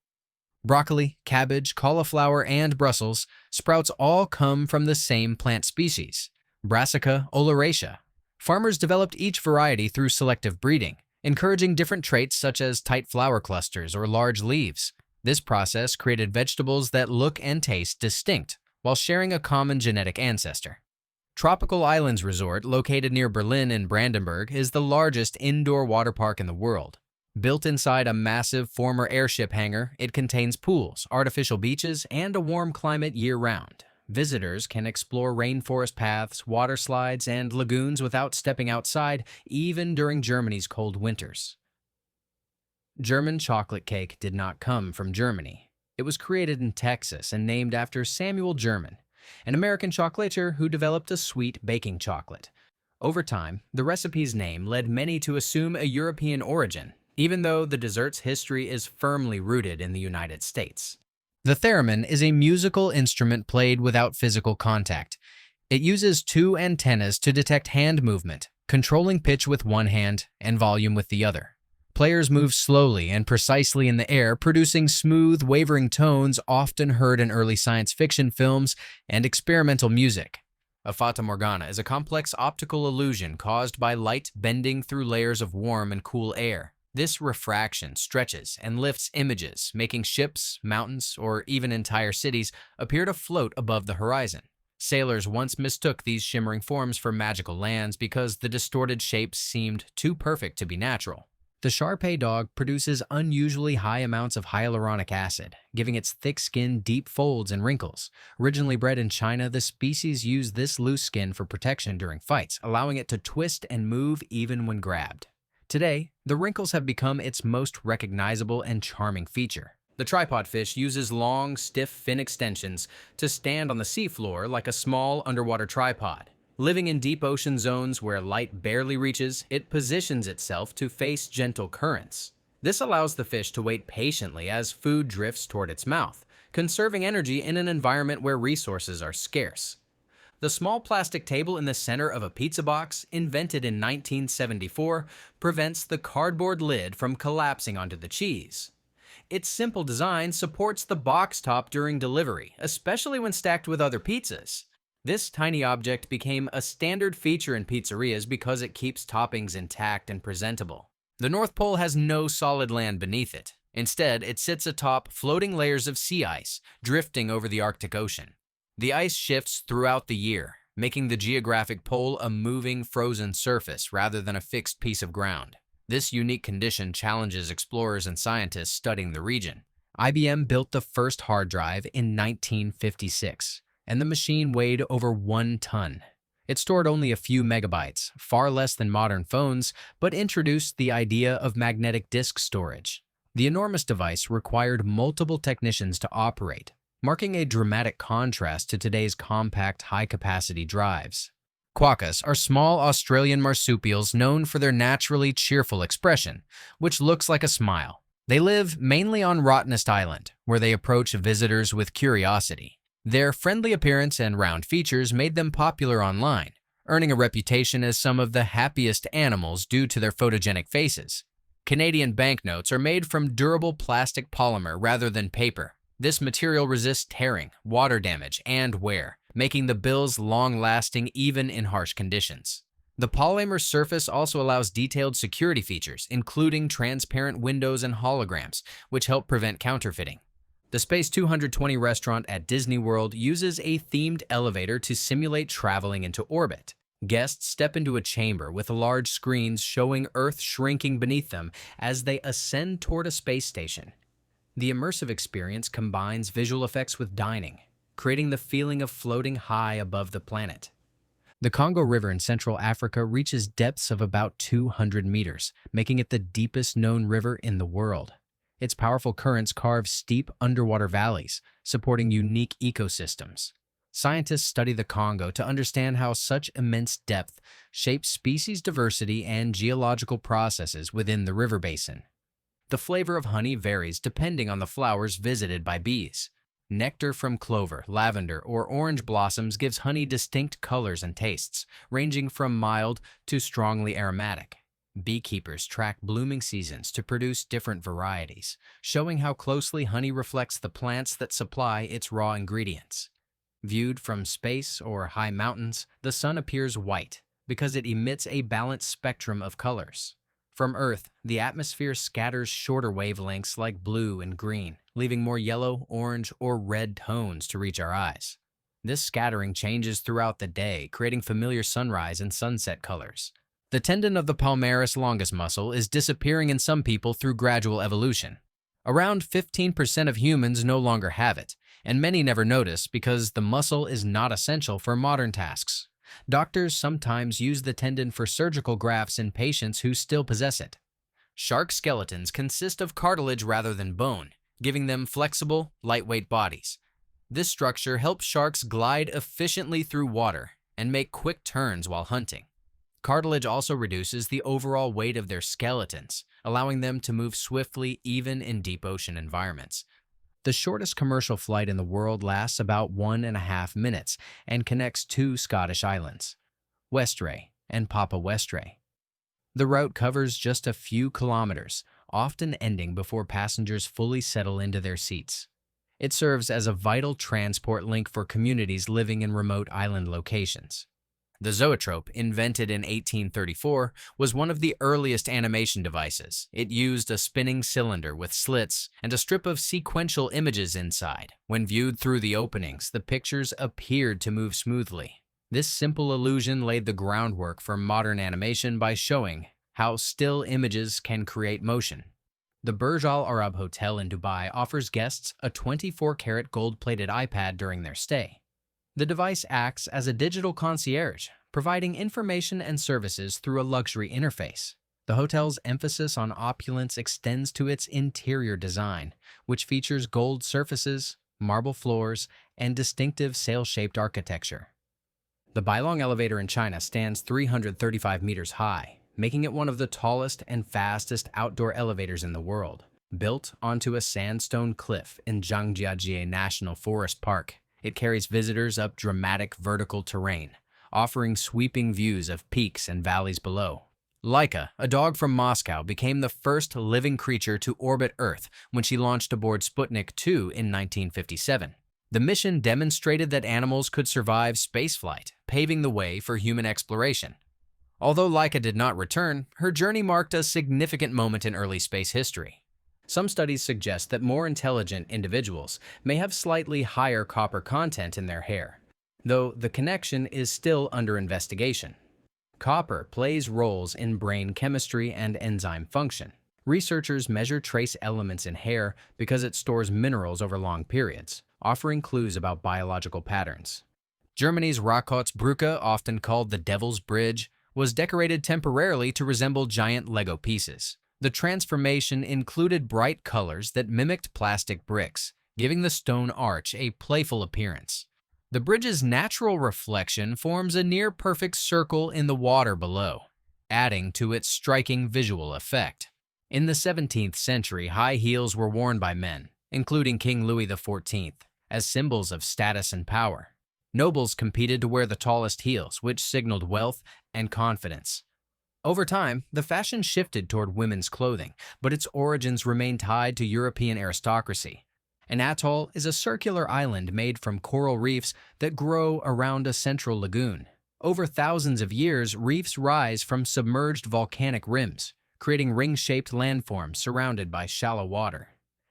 Broccoli, cabbage, cauliflower, and Brussels sprouts all come from the same plant species, Brassica oleracea. Farmers developed each variety through selective breeding, encouraging different traits such as tight flower clusters or large leaves. This process created vegetables that look and taste distinct while sharing a common genetic ancestor. Tropical Islands Resort, located near Berlin and Brandenburg, is the largest indoor water park in the world. Built inside a massive former airship hangar, it contains pools, artificial beaches, and a warm climate year-round. Visitors can explore rainforest paths, water slides, and lagoons without stepping outside, even during Germany's cold winters. German chocolate cake did not come from Germany. It was created in Texas and named after Samuel German, an American chocolatier who developed a sweet baking chocolate. Over time, the recipe's name led many to assume a European origin, even though the dessert's history is firmly rooted in the United States. The theremin is a musical instrument played without physical contact. It uses two antennas to detect hand movement, controlling pitch with one hand and volume with the other. Players move slowly and precisely in the air, producing smooth, wavering tones often heard in early science fiction films and experimental music. A fata morgana is a complex optical illusion caused by light bending through layers of warm and cool air. This refraction stretches and lifts images, making ships, mountains, or even entire cities appear to float above the horizon. Sailors once mistook these shimmering forms for magical lands because the distorted shapes seemed too perfect to be natural. The Shar-Pei dog produces unusually high amounts of hyaluronic acid, giving its thick skin deep folds and wrinkles. Originally bred in China, the species used this loose skin for protection during fights, allowing it to twist and move even when grabbed. Today, the wrinkles have become its most recognizable and charming feature. The tripod fish uses long, stiff fin extensions to stand on the seafloor like a small underwater tripod. Living in deep ocean zones where light barely reaches, it positions itself to face gentle currents. This allows the fish to wait patiently as food drifts toward its mouth, conserving energy in an environment where resources are scarce. The small plastic table in the center of a pizza box, invented in 1974, prevents the cardboard lid from collapsing onto the cheese. Its simple design supports the box top during delivery, especially when stacked with other pizzas. This tiny object became a standard feature in pizzerias because it keeps toppings intact and presentable. The North Pole has no solid land beneath it. Instead, it sits atop floating layers of sea ice, drifting over the Arctic Ocean. The ice shifts throughout the year, making the geographic pole a moving, frozen surface rather than a fixed piece of ground. This unique condition challenges explorers and scientists studying the region. IBM built the first hard drive in 1956. And the machine weighed over 1 ton. It stored only a few megabytes, far less than modern phones, but introduced the idea of magnetic disk storage. The enormous device required multiple technicians to operate, marking a dramatic contrast to today's compact, high-capacity drives. Quokkas are small Australian marsupials known for their naturally cheerful expression, which looks like a smile. They live mainly on Rottnest Island, where they approach visitors with curiosity. Their friendly appearance and round features made them popular online, earning a reputation as some of the happiest animals due to their photogenic faces. Canadian banknotes are made from durable plastic polymer rather than paper. This material resists tearing, water damage, and wear, making the bills long-lasting even in harsh conditions. The polymer surface also allows detailed security features, including transparent windows and holograms, which help prevent counterfeiting. The Space 220 restaurant at Disney World uses a themed elevator to simulate traveling into orbit. Guests step into a chamber with large screens showing Earth shrinking beneath them as they ascend toward a space station. The immersive experience combines visual effects with dining, creating the feeling of floating high above the planet. The Congo River in Central Africa reaches depths of about 200 meters, making it the deepest known river in the world. Its powerful currents carve steep underwater valleys, supporting unique ecosystems. Scientists study the Congo to understand how such immense depth shapes species diversity and geological processes within the river basin. The flavor of honey varies depending on the flowers visited by bees. Nectar from clover, lavender, or orange blossoms gives honey distinct colors and tastes, ranging from mild to strongly aromatic. Beekeepers track blooming seasons to produce different varieties, showing how closely honey reflects the plants that supply its raw ingredients. Viewed from space or high mountains, the sun appears white because it emits a balanced spectrum of colors. From Earth, the atmosphere scatters shorter wavelengths like blue and green, leaving more yellow, orange, or red tones to reach our eyes. This scattering changes throughout the day, creating familiar sunrise and sunset colors. The tendon of the palmaris longus muscle is disappearing in some people through gradual evolution. Around 15% of humans no longer have it, and many never notice because the muscle is not essential for modern tasks. Doctors sometimes use the tendon for surgical grafts in patients who still possess it. Shark skeletons consist of cartilage rather than bone, giving them flexible, lightweight bodies. This structure helps sharks glide efficiently through water and make quick turns while hunting. Cartilage also reduces the overall weight of their skeletons, allowing them to move swiftly even in deep ocean environments. The shortest commercial flight in the world lasts about 1.5 minutes and connects two Scottish islands, Westray and Papa Westray. The route covers just a few kilometers, often ending before passengers fully settle into their seats. It serves as a vital transport link for communities living in remote island locations. The zoetrope, invented in 1834, was one of the earliest animation devices. It used a spinning cylinder with slits and a strip of sequential images inside. When viewed through the openings, the pictures appeared to move smoothly. This simple illusion laid the groundwork for modern animation by showing how still images can create motion. The Burj Al Arab Hotel in Dubai offers guests a 24-karat gold-plated iPad during their stay. The device acts as a digital concierge, providing information and services through a luxury interface. The hotel's emphasis on opulence extends to its interior design, which features gold surfaces, marble floors, and distinctive sail-shaped architecture. The Bailong elevator in China stands 335 meters high, making it one of the tallest and fastest outdoor elevators in the world. Built onto a sandstone cliff in Zhangjiajie National Forest Park, it carries visitors up dramatic vertical terrain, offering sweeping views of peaks and valleys below. Laika, a dog from Moscow, became the first living creature to orbit Earth when she launched aboard Sputnik 2 in 1957. The mission demonstrated that animals could survive spaceflight, paving the way for human exploration. Although Laika did not return, her journey marked a significant moment in early space history. Some studies suggest that more intelligent individuals may have slightly higher copper content in their hair, though the connection is still under investigation. Copper plays roles in brain chemistry and enzyme function. Researchers measure trace elements in hair because it stores minerals over long periods, offering clues about biological patterns. Germany's Rakotsbrücke, often called the Devil's Bridge, was decorated temporarily to resemble giant Lego pieces. The transformation included bright colors that mimicked plastic bricks, giving the stone arch a playful appearance. The bridge's natural reflection forms a near-perfect circle in the water below, adding to its striking visual effect. In the 17th century, high heels were worn by men, including King Louis XIV, as symbols of status and power. Nobles competed to wear the tallest heels, which signaled wealth and confidence. Over time, the fashion shifted toward women's clothing, but its origins remain tied to European aristocracy. An atoll is a circular island made from coral reefs that grow around a central lagoon. Over thousands of years, reefs rise from submerged volcanic rims, creating ring-shaped landforms surrounded by shallow water.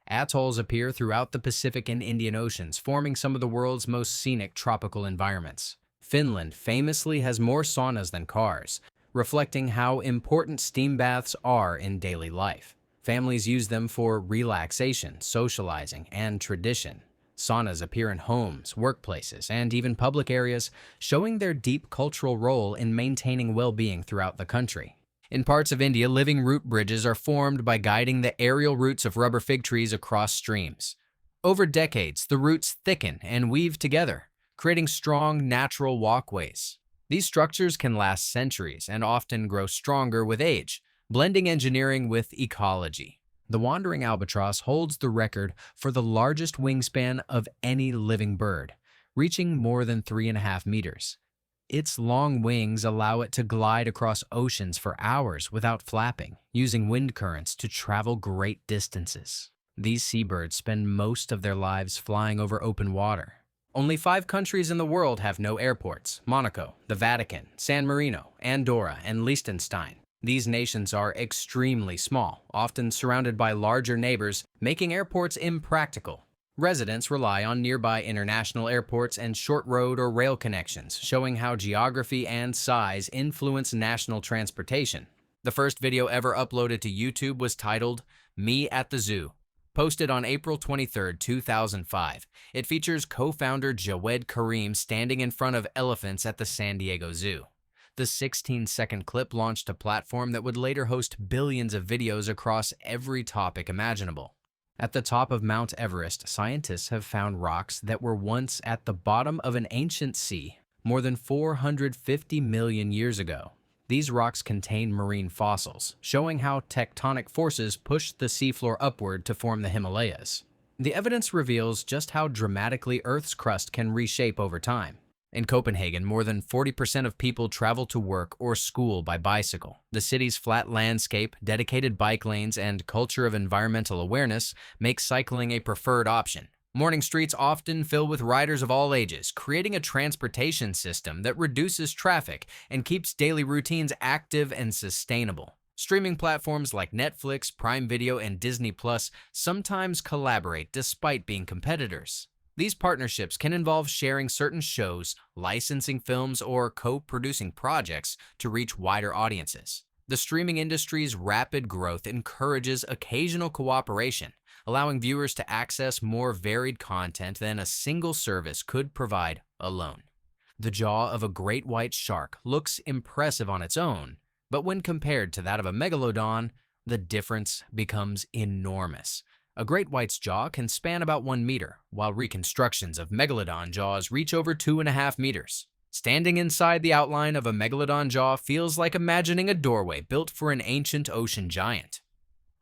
Atolls appear throughout the Pacific and Indian Oceans, forming some of the world's most scenic tropical environments. Finland famously has more saunas than cars, reflecting how important steam baths are in daily life. Families use them for relaxation, socializing, and tradition. Saunas appear in homes, workplaces, and even public areas, showing their deep cultural role in maintaining well-being throughout the country. In parts of India, living root bridges are formed by guiding the aerial roots of rubber fig trees across streams. Over decades, the roots thicken and weave together, creating strong, natural walkways. These structures can last centuries and often grow stronger with age, blending engineering with ecology. The wandering albatross holds the record for the largest wingspan of any living bird, reaching more than 3.5 meters. Its long wings allow it to glide across oceans for hours without flapping, using wind currents to travel great distances. These seabirds spend most of their lives flying over open water. Only 5 countries in the world have no airports: Monaco, the Vatican, San Marino, Andorra, and Liechtenstein. These nations are extremely small, often surrounded by larger neighbors, making airports impractical. Residents rely on nearby international airports and short road or rail connections, showing how geography and size influence national transportation. The first video ever uploaded to YouTube was titled, "Me at the Zoo," posted on April 23, 2005. It features co-founder Jawed Karim standing in front of elephants at the San Diego Zoo. The 16-second clip launched a platform that would later host billions of videos across every topic imaginable. At the top of Mount Everest, scientists have found rocks that were once at the bottom of an ancient sea more than 450 million years ago. These rocks contain marine fossils, showing how tectonic forces pushed the seafloor upward to form the Himalayas. The evidence reveals just how dramatically Earth's crust can reshape over time. In Copenhagen, more than 40% of people travel to work or school by bicycle. The city's flat landscape, dedicated bike lanes, and culture of environmental awareness make cycling a preferred option. Morning streets often fill with riders of all ages, creating a transportation system that reduces traffic and keeps daily routines active and sustainable. Streaming platforms like Netflix, Prime Video, and Disney Plus sometimes collaborate despite being competitors. These partnerships can involve sharing certain shows, licensing films, or co-producing projects to reach wider audiences. The streaming industry's rapid growth encourages occasional cooperation, allowing viewers to access more varied content than a single service could provide alone. The jaw of a great white shark looks impressive on its own, but when compared to that of a megalodon, the difference becomes enormous. A great white's jaw can span about 1 meter, while reconstructions of megalodon jaws reach over 2.5 meters. Standing inside the outline of a megalodon jaw feels like imagining a doorway built for an ancient ocean giant.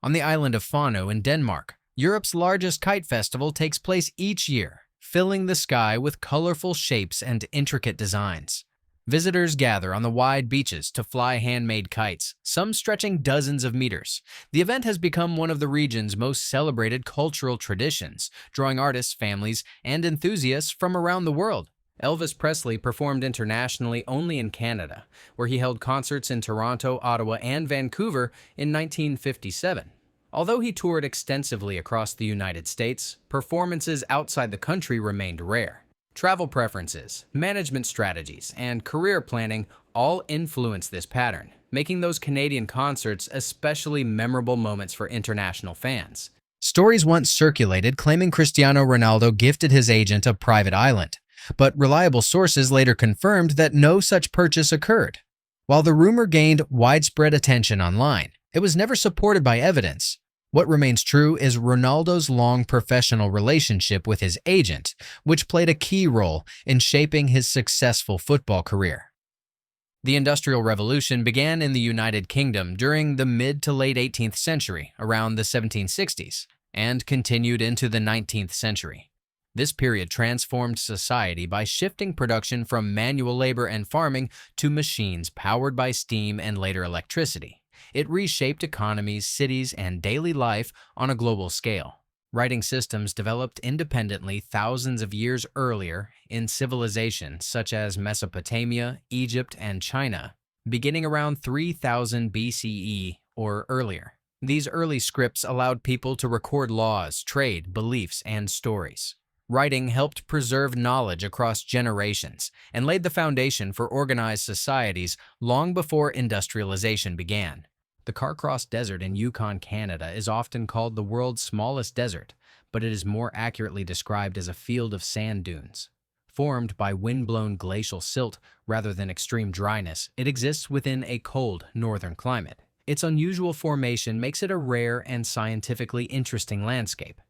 On the island of Fano in Denmark, Europe's largest kite festival takes place each year, filling the sky with colorful shapes and intricate designs. Visitors gather on the wide beaches to fly handmade kites, some stretching dozens of meters. The event has become one of the region's most celebrated cultural traditions, drawing artists, families, and enthusiasts from around the world. Elvis Presley performed internationally only in Canada, where he held concerts in Toronto, Ottawa, and Vancouver in 1957. Although he toured extensively across the United States, performances outside the country remained rare. Travel preferences, management strategies, and career planning all influence this pattern, making those Canadian concerts especially memorable moments for international fans. Stories once circulated claiming Cristiano Ronaldo gifted his agent a private island, but reliable sources later confirmed that no such purchase occurred. While the rumor gained widespread attention online, it was never supported by evidence. What remains true is Ronaldo's long professional relationship with his agent, which played a key role in shaping his successful football career. The Industrial Revolution began in the United Kingdom during the mid to late 18th century, around the 1760s, and continued into the 19th century. This period transformed society by shifting production from manual labor and farming to machines powered by steam and later electricity. It reshaped economies, cities, and daily life on a global scale. Writing systems developed independently thousands of years earlier in civilizations such as Mesopotamia, Egypt, and China, beginning around 3000 BCE or earlier. These early scripts allowed people to record laws, trade, beliefs, and stories. Writing helped preserve knowledge across generations and laid the foundation for organized societies long before industrialization began. The Carcross Desert in Yukon, Canada is often called the world's smallest desert, but it is more accurately described as a field of sand dunes. Formed by wind-blown glacial silt rather than extreme dryness, it exists within a cold northern climate. Its unusual formation makes it a rare and scientifically interesting landscape.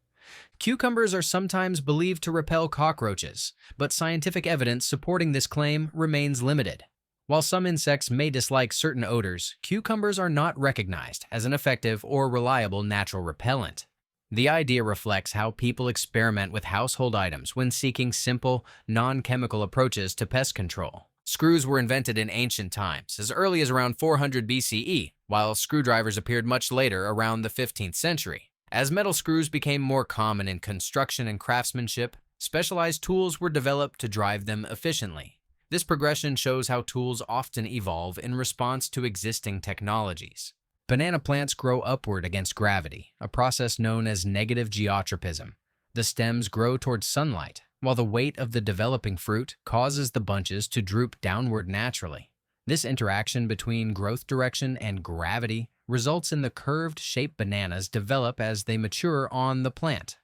Cucumbers are sometimes believed to repel cockroaches, but scientific evidence supporting this claim remains limited. While some insects may dislike certain odors, cucumbers are not recognized as an effective or reliable natural repellent. The idea reflects how people experiment with household items when seeking simple, non-chemical approaches to pest control. Screws were invented in ancient times, as early as around 400 BCE, while screwdrivers appeared much later, around the 15th century. As metal screws became more common in construction and craftsmanship, specialized tools were developed to drive them efficiently. This progression shows how tools often evolve in response to existing technologies. Banana plants grow upward against gravity, a process known as negative geotropism. The stems grow towards sunlight, while the weight of the developing fruit causes the bunches to droop downward naturally. This interaction between growth direction and gravity results in the curved-shaped bananas develop as they mature on the plant.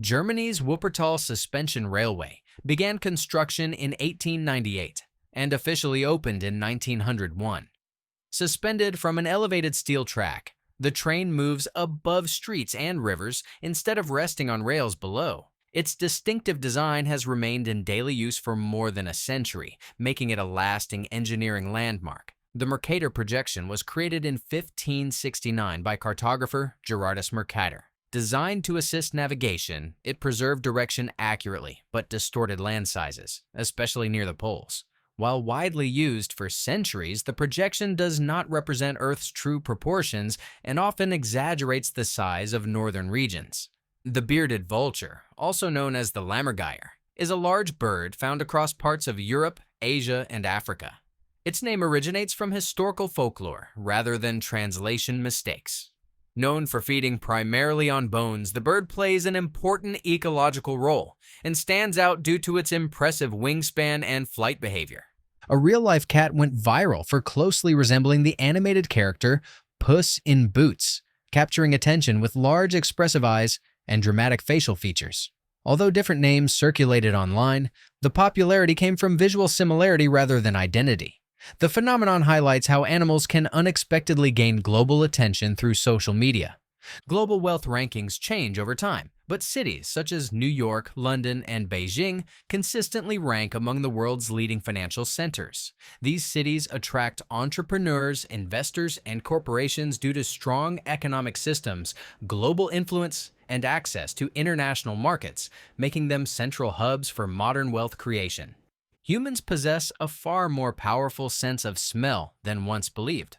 Germany's Wuppertal Suspension Railway began construction in 1898 and officially opened in 1901. Suspended from an elevated steel track, the train moves above streets and rivers instead of resting on rails below. Its distinctive design has remained in daily use for more than a century, making it a lasting engineering landmark. The Mercator projection was created in 1569 by cartographer Gerardus Mercator. Designed to assist navigation, it preserved direction accurately but distorted land sizes, especially near the poles. While widely used for centuries, the projection does not represent Earth's true proportions and often exaggerates the size of northern regions. The bearded vulture, also known as the lammergeier, is a large bird found across parts of Europe, Asia, and Africa. Its name originates from historical folklore rather than translation mistakes. Known for feeding primarily on bones, the bird plays an important ecological role and stands out due to its impressive wingspan and flight behavior. A real-life cat went viral for closely resembling the animated character Puss in Boots, capturing attention with large expressive eyes and dramatic facial features. Although different names circulated online, the popularity came from visual similarity rather than identity. The phenomenon highlights how animals can unexpectedly gain global attention through social media. Global wealth rankings change over time, but cities such as New York, London, and Beijing consistently rank among the world's leading financial centers. These cities attract entrepreneurs, investors, and corporations due to strong economic systems, global influence, and access to international markets, making them central hubs for modern wealth creation. Humans possess a far more powerful sense of smell than once believed.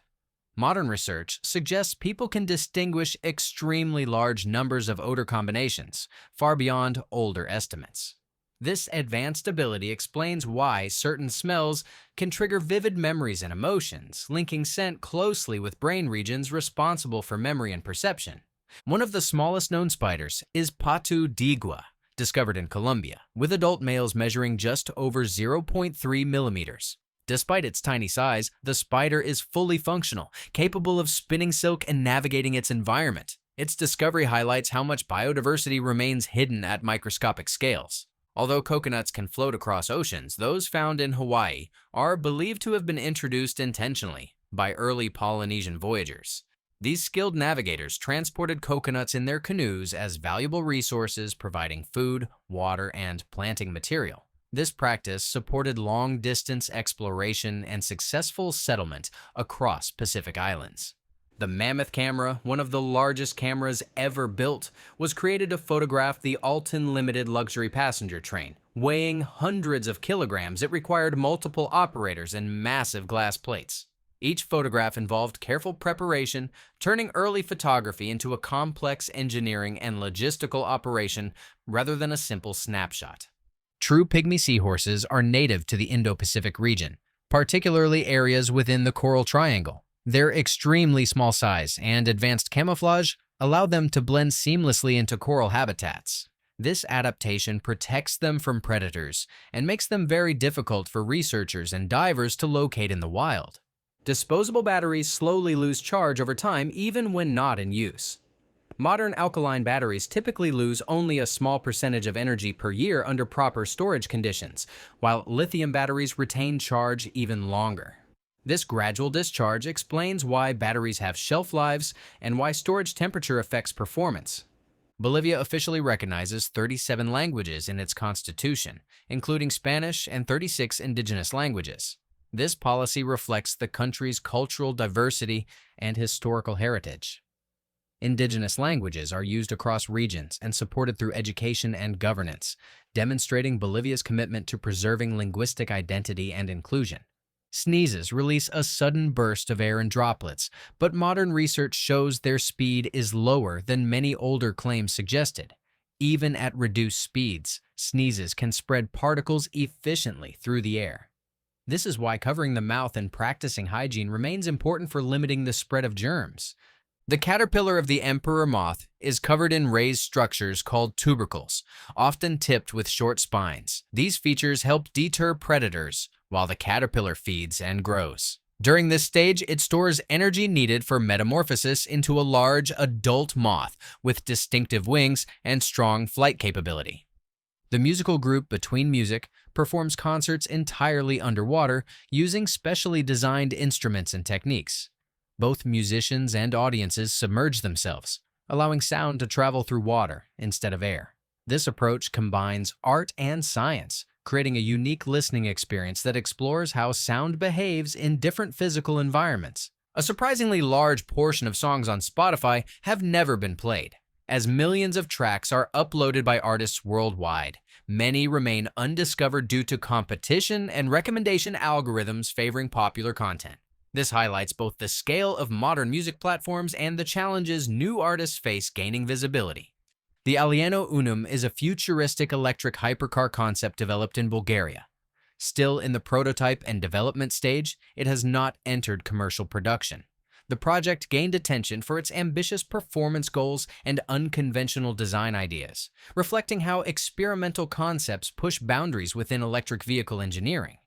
Modern research suggests people can distinguish extremely large numbers of odor combinations, far beyond older estimates. This advanced ability explains why certain smells can trigger vivid memories and emotions, linking scent closely with brain regions responsible for memory and perception. One of the smallest known spiders is Patu digua, discovered in Colombia, with adult males measuring just over 0.3 millimeters. Despite its tiny size, the spider is fully functional, capable of spinning silk and navigating its environment. Its discovery highlights how much biodiversity remains hidden at microscopic scales. Although coconuts can float across oceans, those found in Hawaii are believed to have been introduced intentionally by early Polynesian voyagers. These skilled navigators transported coconuts in their canoes as valuable resources, providing food, water, and planting material. This practice supported long-distance exploration and successful settlement across Pacific Islands. The Mammoth camera, one of the largest cameras ever built, was created to photograph the Alton Limited luxury passenger train. Weighing hundreds of kilograms, it required multiple operators and massive glass plates. Each photograph involved careful preparation, turning early photography into a complex engineering and logistical operation rather than a simple snapshot. True pygmy seahorses are native to the Indo-Pacific region, particularly areas within the Coral Triangle. Their extremely small size and advanced camouflage allow them to blend seamlessly into coral habitats. This adaptation protects them from predators and makes them very difficult for researchers and divers to locate in the wild. Disposable batteries slowly lose charge over time even when not in use. Modern alkaline batteries typically lose only a small percentage of energy per year under proper storage conditions, while lithium batteries retain charge even longer. This gradual discharge explains why batteries have shelf lives and why storage temperature affects performance. Bolivia officially recognizes 37 languages in its constitution, including Spanish and 36 indigenous languages. This policy reflects the country's cultural diversity and historical heritage. Indigenous languages are used across regions and supported through education and governance, demonstrating Bolivia's commitment to preserving linguistic identity and inclusion. Sneezes release a sudden burst of air in droplets, but modern research shows their speed is lower than many older claims suggested. Even at reduced speeds, sneezes can spread particles efficiently through the air. This is why covering the mouth and practicing hygiene remains important for limiting the spread of germs. The caterpillar of the emperor moth is covered in raised structures called tubercles, often tipped with short spines. These features help deter predators while the caterpillar feeds and grows. During this stage, it stores energy needed for metamorphosis into a large adult moth with distinctive wings and strong flight capability. The musical group Between Music performs concerts entirely underwater using specially designed instruments and techniques. Both musicians and audiences submerge themselves, allowing sound to travel through water instead of air. This approach combines art and science, creating a unique listening experience that explores how sound behaves in different physical environments. A surprisingly large portion of songs on Spotify have never been played. As millions of tracks are uploaded by artists worldwide, many remain undiscovered due to competition and recommendation algorithms favoring popular content. This highlights both the scale of modern music platforms and the challenges new artists face gaining visibility. The Alieno Unum is a futuristic electric hypercar concept developed in Bulgaria. Still in the prototype and development stage, it has not entered commercial production. The project gained attention for its ambitious performance goals and unconventional design ideas, reflecting how experimental concepts push boundaries within electric vehicle engineering.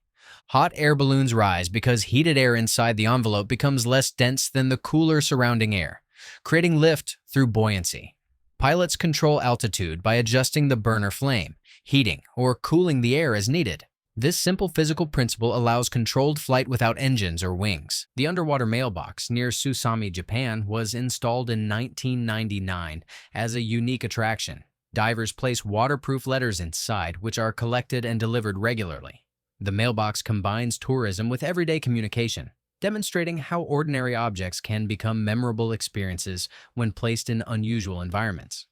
Hot air balloons rise because heated air inside the envelope becomes less dense than the cooler surrounding air, creating lift through buoyancy. Pilots control altitude by adjusting the burner flame, heating or cooling the air as needed. This simple physical principle allows controlled flight without engines or wings. The underwater mailbox near Susami, Japan, was installed in 1999 as a unique attraction. Divers place waterproof letters inside, which are collected and delivered regularly. The mailbox combines tourism with everyday communication, demonstrating how ordinary objects can become memorable experiences when placed in unusual environments.